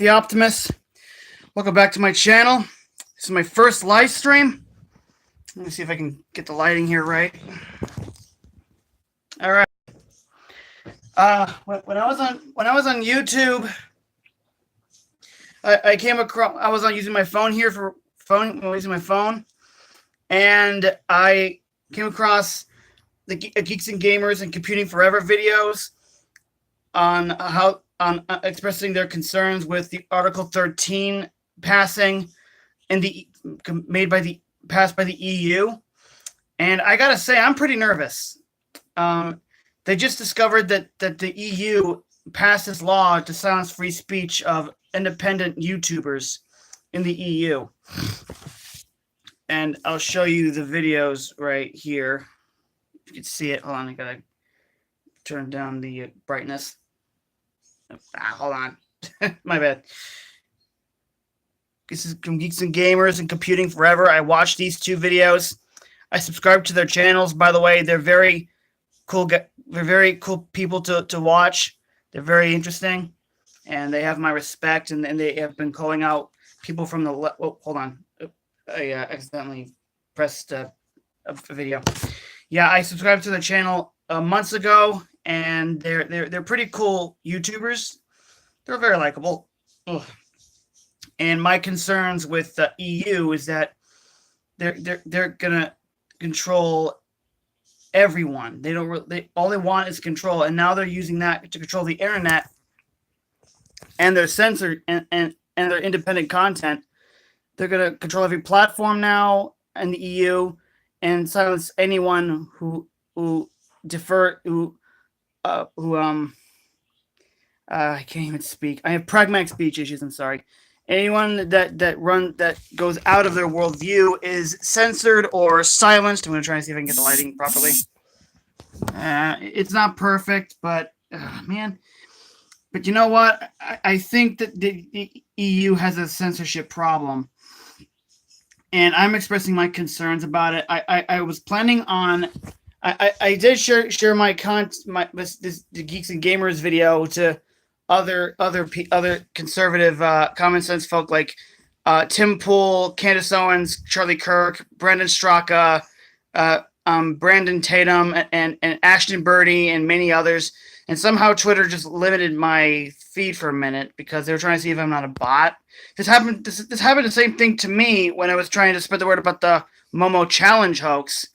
the Optimus. Welcome back to my channel. This is my first live stream. Let me see if I can get the lighting here right. All right. When I was on YouTube, I came across. I was using my phone here for phone. Using my phone, and I came across the Geeks and Gamers and Computing Forever videos on expressing their concerns with the Article 13 passing and passed by the EU. And I gotta say, I'm pretty nervous. They just discovered that the EU passed this law to silence free speech of independent YouTubers in the EU. And I'll show you the videos right here. You can see it. Hold on, I gotta turn down the brightness. Hold on. My bad. This is from Geeks and Gamers and Computing Forever. I watched these two videos. I subscribe to their channels, by the way. They're very cool. They're very cool people to watch. They're very interesting, and they have my respect. And they have been calling out people from the left. Oh, hold on. I accidentally pressed a video. Yeah, I subscribed to their channel months ago, and they're pretty cool YouTubers. They're very likable. Ugh. And my concerns with the EU is that they're gonna control everyone. All they want is control, and now they're using that to control the internet and their censored and their independent content. They're gonna control every platform now in the EU and silence anyone who I can't even speak. I have pragmatic speech issues. I'm sorry. Anyone that goes out of their worldview is censored or silenced. I'm going to try and see if I can get the lighting properly. It's not perfect, but man. But you know what? I think that the EU has a censorship problem, and I'm expressing my concerns about it. I was planning on. I did share the Geeks and Gamers video to other conservative common sense folk like Tim Pool, Candace Owens, Charlie Kirk, Brendan Straka, Brandon Tatum, and Ashton Birdie, and many others. And somehow Twitter just limited my feed for a minute because they were trying to see if I'm not a bot. This happened the same thing to me when I was trying to spread the word about the Momo Challenge hoax.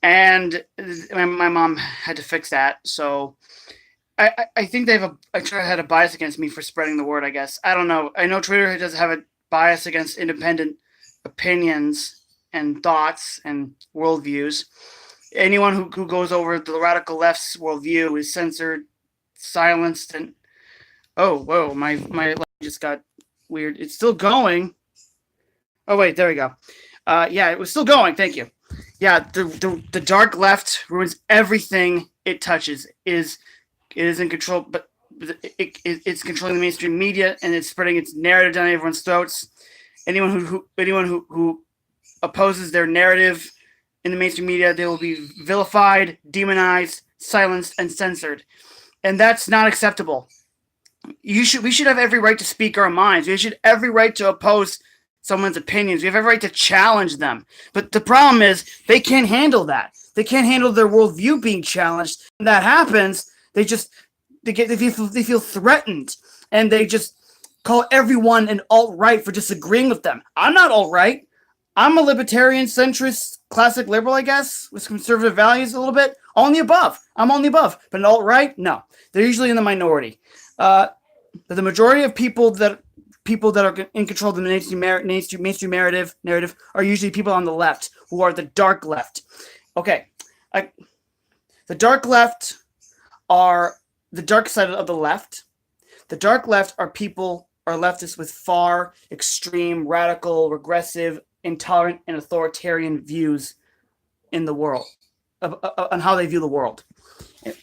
And my mom had to fix that. So I think Twitter had a bias against me for spreading the word, I guess. I don't know. I know Twitter does have a bias against independent opinions and thoughts and worldviews. Anyone who goes over the radical left's worldview is censored, silenced, and oh, whoa, my light just got weird. It's still going. Oh, wait, there we go. Yeah, it was still going. Thank you. Yeah, the dark left ruins everything it touches. It is in control, but it's controlling the mainstream media, and it's spreading its narrative down everyone's throats. Anyone who opposes their narrative in the mainstream media, they will be vilified, demonized, silenced, and censored, and that's not acceptable. We should have every right to speak our minds. We should have every right to oppose someone's opinions. We have every right to challenge them. But the problem is they can't handle that. They can't handle their worldview being challenged. When that happens, they feel threatened, and they just call everyone an alt-right for disagreeing with them. I'm not alt-right. I'm a libertarian, centrist, classic liberal, I guess, with conservative values a little bit. On the above. I'm on the above. But an alt-right? No. They're usually in the minority. But the majority of people that are in control of the mainstream narrative are usually people on the left, who are the dark left. Okay. The dark left are the dark side of the left. The dark left are leftists with far extreme, radical, regressive, intolerant, and authoritarian views in the world on how they view the world.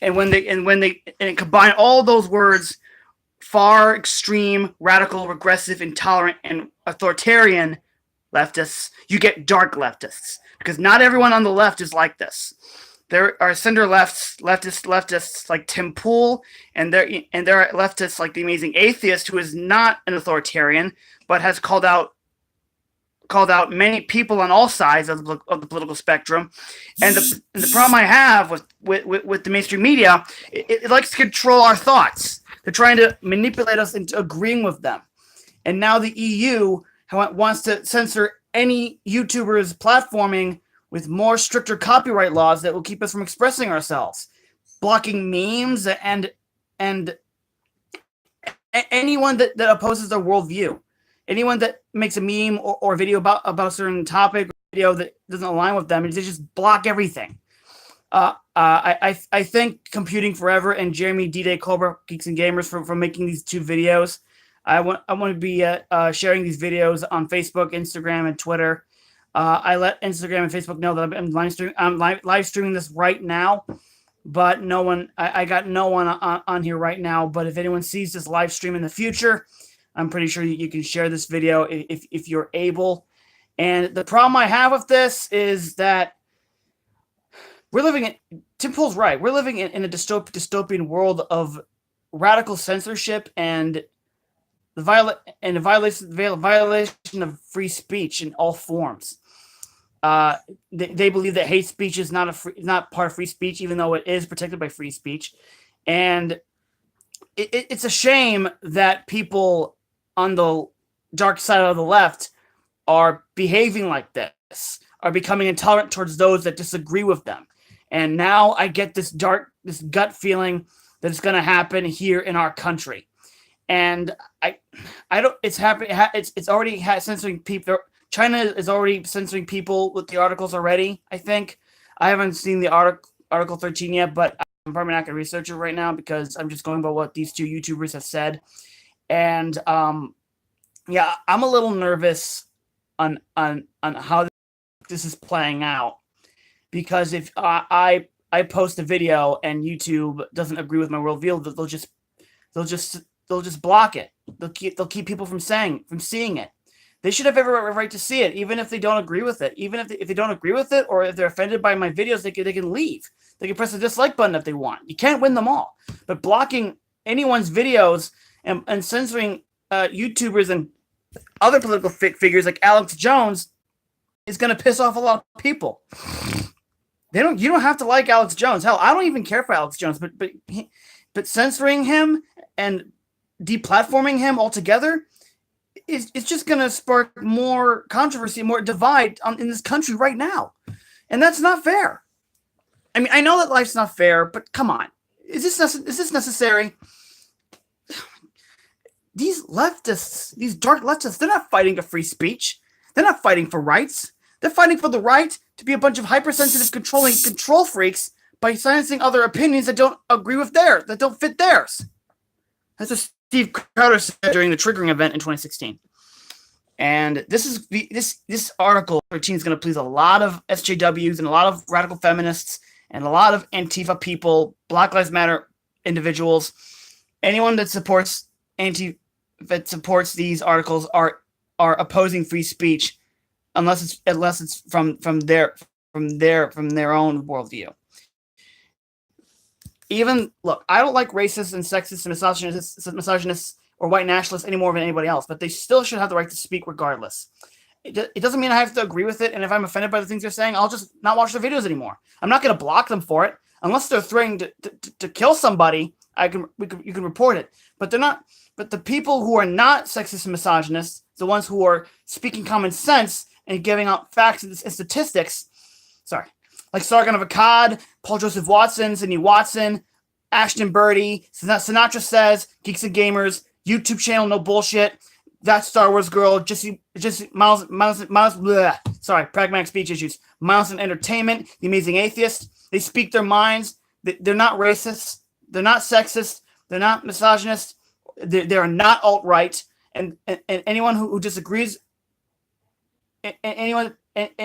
And when they combine all those words, far extreme, radical, regressive, intolerant, and authoritarian leftists, you get dark leftists, because not everyone on the left is like this. There are center leftists like Tim Pool, and there are leftists like the Amazing Atheist, who is not an authoritarian but has called out many people on all sides of the political spectrum. And the problem I have with the mainstream media, it likes to control our thoughts. They're trying to manipulate us into agreeing with them. And now the EU wants to censor any YouTubers platforming with more stricter copyright laws that will keep us from expressing ourselves, blocking memes and anyone that opposes their worldview. Anyone that makes a meme or video about a certain topic, or video that doesn't align with them, they just block everything. I thank Computing Forever and Jeremy D-Day Cobra Geeks and Gamers for making these 2 videos. I want to be sharing these videos on Facebook, Instagram, and Twitter. I let Instagram and Facebook know that I'm live streaming this right now, but no one. I got no one on here right now. But if anyone sees this live stream in the future, I'm pretty sure you can share this video if you're able. And the problem I have with this is that we're living in, Tim Pool's right, we're living in a dystopian world of radical censorship and the violation of free speech in all forms. They believe that hate speech is not part of free speech, even though it is protected by free speech. And it's a shame that people on the dark side of the left are behaving like this, are becoming intolerant towards those that disagree with them. And now I get this gut feeling that it's going to happen here in our country. And I don't. It's happening. It's already censoring people. China is already censoring people with the articles already. I think I haven't seen the article 13 yet, but I'm probably not going to research it right now because I'm just going by what these 2 YouTubers have said. And yeah, I'm a little nervous on how this is playing out, because if I post a video and YouTube doesn't agree with my worldview, they'll just block it. They'll keep people from seeing it. They should have every right to see it, even if they don't agree with it. Even if they don't agree with it, or if they're offended by my videos, they can leave. They can press the dislike button if they want. You can't win them all. But blocking anyone's videos and censoring YouTubers and other political figures like Alex Jones is going to piss off a lot of people. You don't have to like Alex Jones. Hell, I don't even care for Alex Jones, but censoring him and deplatforming him altogether is just going to spark more controversy, more divide in this country right now. And that's not fair. I mean, I know that life's not fair, but come on. Is this necessary? These leftists, these dark leftists, they're not fighting for free speech. They're not fighting for rights. They're fighting for the right to be a bunch of hypersensitive control freaks by silencing other opinions that don't agree with theirs, that don't fit theirs. That's what Steve Crowder said during the triggering event in 2016. And this article 13 is going to please a lot of SJWs and a lot of radical feminists and a lot of Antifa people, Black Lives Matter individuals. Anyone that supports these articles are opposing free speech, unless it's from their own worldview. Even look, I don't like racists and sexist and misogynists or white nationalists any more than anybody else, but they still should have the right to speak regardless. It doesn't mean I have to agree with it, and if I'm offended by the things they're saying, I'll just not watch their videos anymore. I'm not going to block them for it unless they're threatening to kill somebody. You can report it, but they're not. But the people who are not sexist and misogynists, the ones who are speaking common sense and giving out facts and statistics, like Sargon of Akkad, Paul Joseph Watson, Sidney Watson, Ashton Birdie, Sinatra Says, Geeks and Gamers, YouTube channel No Bullshit, That Star Wars Girl, Miles, Pragmatic Speech Issues, Miles and Entertainment, The Amazing Atheist. They speak their minds. They're not racist. They're not sexist. They're not misogynist. They are not alt-right. And anyone who disagrees, anyone that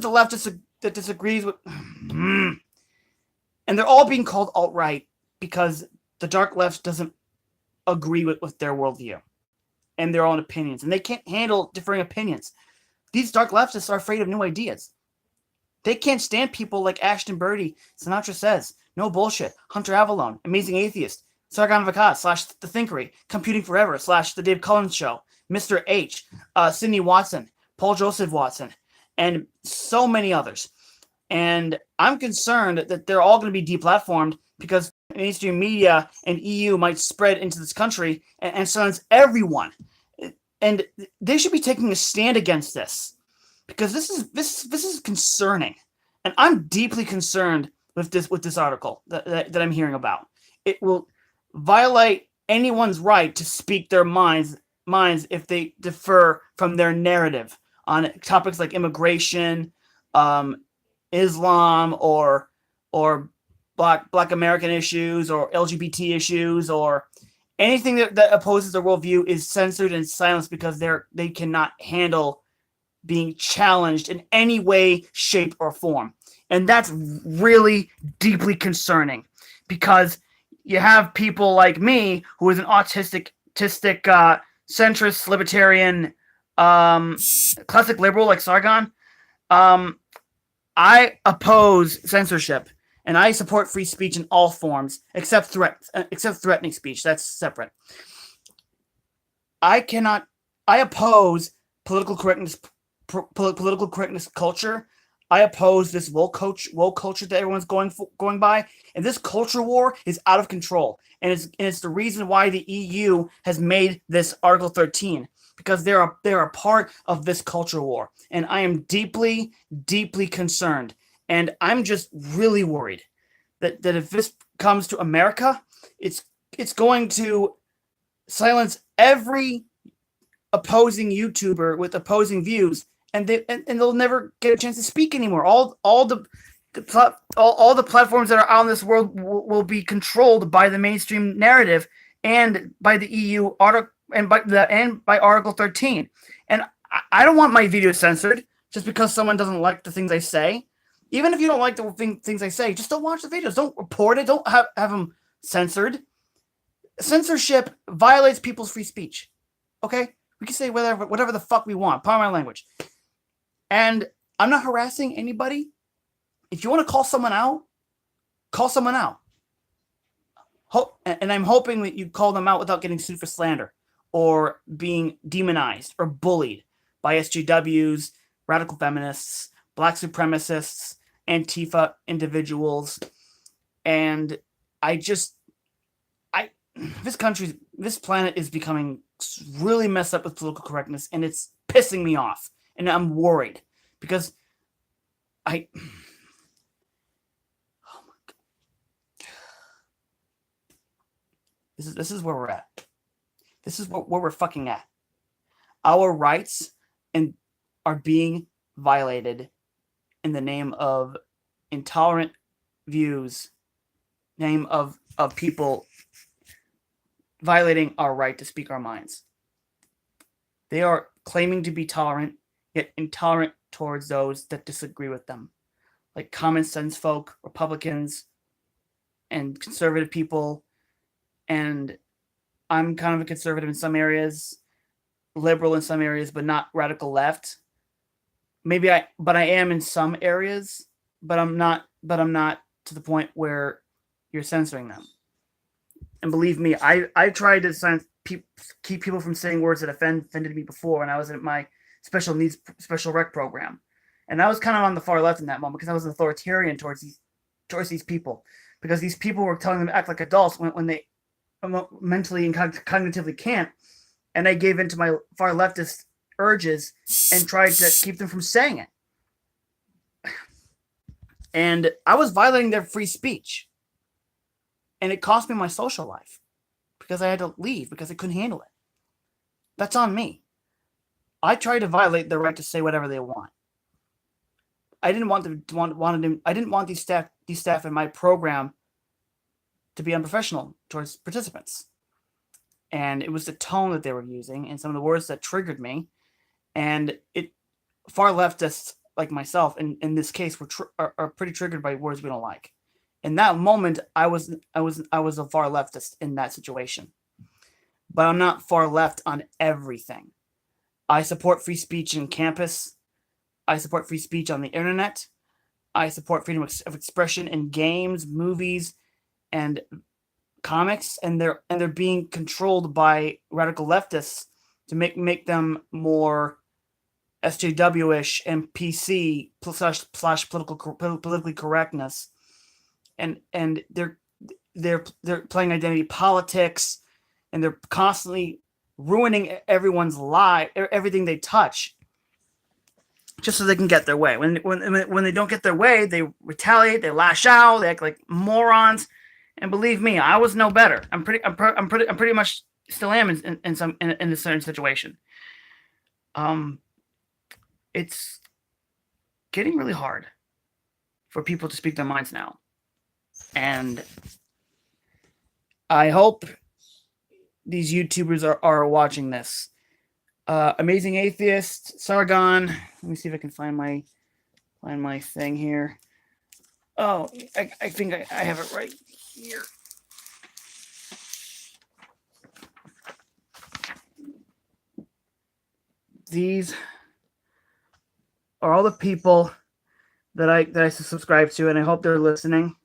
the left that disagrees with, and they're all being called alt-right because the dark left doesn't agree with their worldview and their own opinions, and they can't handle differing opinions. these dark leftists are afraid of new ideas. They can't stand people like Ashton Birdie, Sinatra Says, No Bullshit, Hunter Avallone, Amazing Atheist, Sargon of Akkad / The Thinkery, Computing Forever / The Dave Collins Show, Mr. H, Sidney Watson, Paul Joseph Watson, and so many others. And I'm concerned that they're all going to be deplatformed because mainstream media and EU might spread into this country and silence everyone. And they should be taking a stand against this, because this is concerning, and I'm deeply concerned with this article that I'm hearing about. It will violate anyone's right to speak their minds if they differ from their narrative on topics like immigration, Islam, or Black American issues, or LGBT issues, or anything that opposes their worldview is censored and silenced because they cannot handle being challenged in any way, shape, or form. And that's really deeply concerning, because you have people like me, who is an autistic, centrist, libertarian, classic liberal like Sargon. I oppose censorship, and I support free speech in all forms, except threatening speech. That's separate. I oppose political correctness culture. I oppose this woke culture that everyone's going by, and this culture war is out of control. And it's the reason why the EU has made this Article 13, because they're a part of this culture war, and I am deeply, deeply concerned. And I'm just really worried that if this comes to America, it's going to silence every opposing YouTuber with opposing views, and they'll never get a chance to speak anymore. All the platforms that are out in this world will be controlled by the mainstream narrative and by the EU article and by Article 13. And I don't want my videos censored just because someone doesn't like the things I say. Even if you don't like the things I say, just don't watch the videos. Don't report it. Don't have them censored. Censorship violates people's free speech. Okay? We can say whatever the fuck we want. Pardon my language. And I'm not harassing anybody. If you want to call someone out, call someone out. And I'm hoping that you call them out without getting sued for slander or being demonized or bullied by SJWs, radical feminists, black supremacists, Antifa individuals. And this planet is becoming really messed up with political correctness, and it's pissing me off. And I'm worried because oh my God. This is where we're at. This is where we're fucking at. Our rights are being violated in the name of intolerant views, name of people violating our right to speak our minds. They are claiming to be tolerant, yet intolerant towards those that disagree with them, like common sense folk, Republicans, and conservative people. And I'm kind of a conservative in some areas, liberal in some areas, but not radical left. But I am in some areas, but I'm not to the point where you're censoring them. And believe me, I tried to keep people from saying words that offended me before when I was in my special needs special rec program. And I was kind of on the far left in that moment because I was authoritarian towards these people, because these people were telling them to act like adults when they mentally and cognitively can't. And I gave into my far leftist urges and tried to keep them from saying it. And I was violating their free speech. And it cost me my social life because I had to leave because I couldn't handle it. That's on me. I tried to violate their right to say whatever they want. I didn't want I didn't want these staff in my program to be unprofessional towards participants. And it was the tone that they were using and some of the words that triggered me. And far leftists like myself, in this case, are pretty triggered by words we don't like. In that moment, I was a far leftist in that situation. But I'm not far left on everything. I support free speech in campus. I support free speech on the internet. I support freedom of expression in games, movies, and comics, and they're being controlled by radical leftists to make them more SJW-ish and PC slash politically correctness, and they're playing identity politics, and they're constantly ruining everyone's life, everything they touch, just so they can get their way. When they don't get their way, they retaliate, they lash out, they act like morons. And believe me, I was no better. I'm pretty much still am in a certain situation. It's getting really hard for people to speak their minds now, and I hope these YouTubers are watching this. Amazing Atheist, Sargon. Let me see if I can find my thing here. Oh, I think I have it right here. These are all the people that I subscribe to, and I hope they're listening.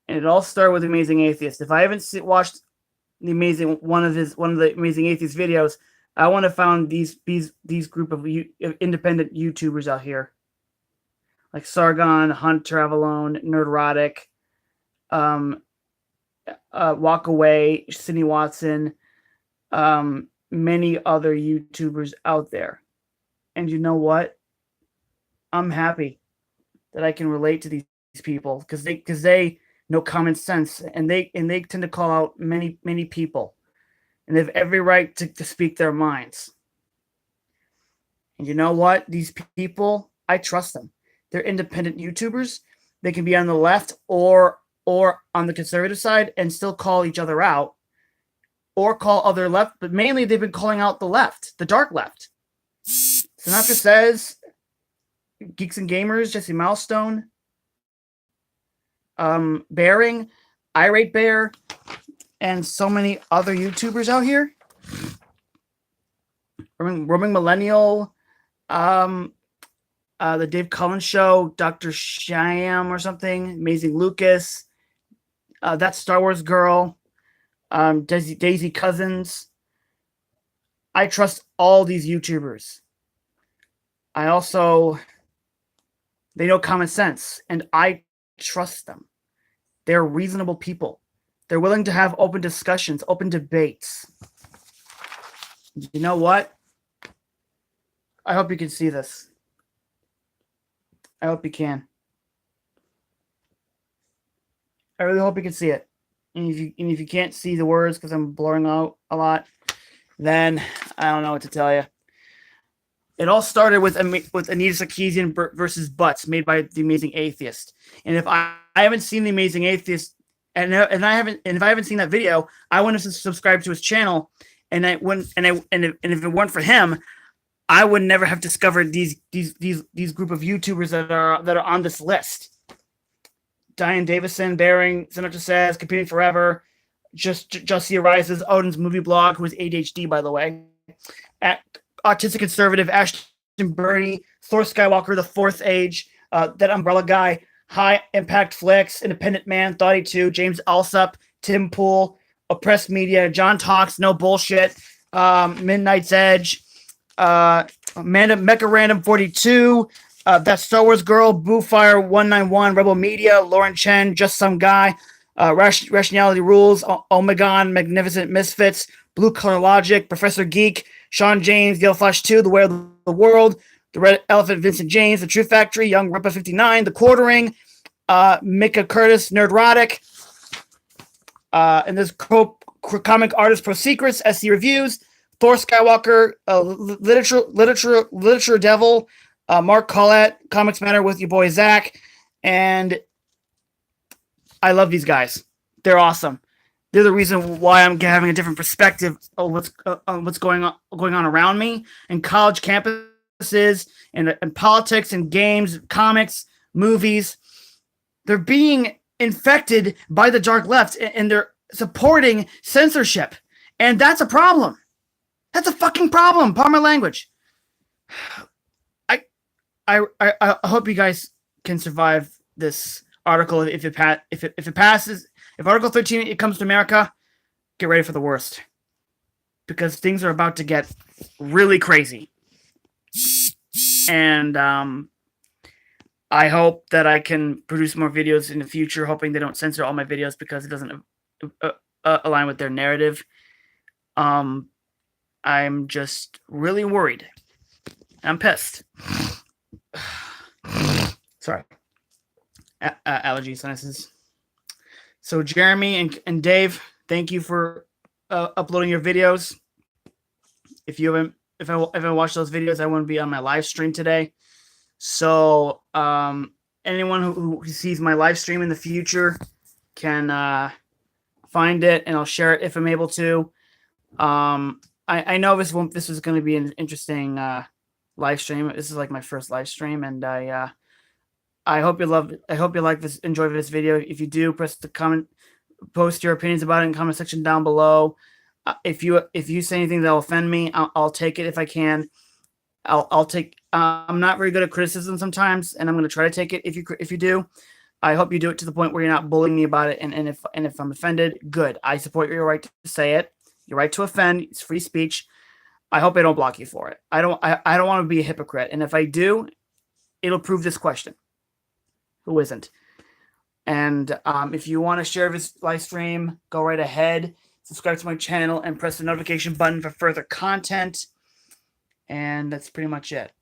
And it all started with Amazing Atheist. If I haven't watched one of the Amazing Atheist videos, I want to found these group of independent YouTubers out here, like Sargon, Hunt Travel Alone, Nerdrotic, Walk Away, Sydney Watson, many other YouTubers out there. And you know what? I'm happy that I can relate to these people because they know common sense, and they tend to call out many people, and they have every right to speak their minds. And you know what? These people, I trust them. They're independent YouTubers. They can be on the left or on the conservative side and still call each other out, or call other left, but mainly they've been calling out the left, the dark left. Sinatra Says, Geeks and Gamers, Jesse Milestone, Bearing, Irate Bear, and so many other YouTubers out here. Roaming Millennial, the Dave Cullen Show, Dr. Shyam or something, Amazing Lucas, that Star Wars Girl, Daisy Cousins. I trust all these YouTubers. They know common sense, and I trust them. They're reasonable people. They're willing to have open discussions, open debates. You know what? I hope you can see this. I hope you can. I really hope you can see it. And if you can't see the words because I'm blurring out a lot, then I don't know what to tell you. It all started with Anita Sarkeesian versus Butts, made by The Amazing Atheist. And if I haven't seen The Amazing Atheist, and if I haven't seen that video, I wouldn't have subscribed to his channel. And if it weren't for him, I would never have discovered these group of YouTubers that are on this list. Diane Davison, Bearing, Sinatra Says, Competing Forever, Just See Arises, Odin's Movie Blog, who is ADHD, by the way. Autistic Conservative, Ashton Birdie, Thor Skywalker, The Fourth Age, That Umbrella Guy, High Impact Flicks, Independent Man, Thoughty 2, James Alsop, Tim Pool, Oppressed Media, John Talks, No Bullshit, Midnight's Edge, Mecha Random 42, That Star Wars Girl, Boofire 191, Rebel Media, Lauren Chen, Just Some Guy, Rationality Rules, Omegon, Magnificent Misfits, Blue Collar Logic, Professor Geek, Sean James, Yellow Flash 2, The Way of the World, The Red Elephant, Vincent James, The Truth Factory, Young Rumpa 59, The Quartering, Mika Curtis, Nerdrotic, and there's Comic Artist Pro Secrets, SC Reviews, Thor Skywalker, Literature Devil, Mark Collette, Comics Matter with your boy Zach, and I love these guys. They're awesome. They're the reason why I'm having a different perspective of what's going on around me, and college campuses, and politics, and games, comics, movies. They're being infected by the dark left, and they're supporting censorship, and that's a problem. That's a fucking problem. Pardon my language. I hope you guys can survive this article if it passes. If Article 13 it comes to America, get ready for the worst, because things are about to get really crazy. And I hope that I can produce more videos in the future, hoping they don't censor all my videos because it doesn't align with their narrative. I'm just really worried. I'm pissed. Sorry. Allergy sinuses. So Jeremy and Dave, thank you for uploading your videos. If I watched those videos, I wouldn't be on my live stream today. So anyone who sees my live stream in the future can find it, and I'll share it if I'm able to. I know this was going to be an interesting live stream. This is like my first live stream, and I hope you love it. I hope you like this, enjoy this video. If you do, press the comment, post your opinions about it in the comment section down below. If you say anything that'll offend me, I'll take it if I can. I'll take. I'm not very good at criticism sometimes, and I'm going to try to take it if you do. I hope you do it to the point where you're not bullying me about it. And if I'm offended, good. I support your right to say it. Your right to offend. It's free speech. I hope I don't block you for it. I don't want to be a hypocrite. And if I do, it'll prove this question. Who isn't? And if you want to share this live stream, go right ahead. Subscribe to my channel and press the notification button for further content. And that's pretty much it.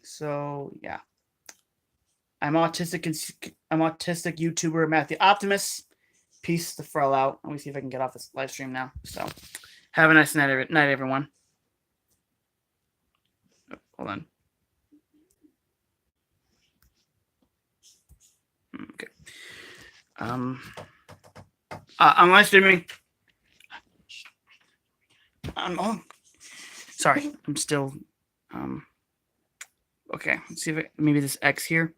So yeah, I'm autistic YouTuber Matthew Optimus. Peace the frill out. Let me see if I can get off this live stream now. So have a nice night everyone. Oh, hold on. Okay. I'm live streaming. Sorry, I'm still okay. Let's see if maybe this X here.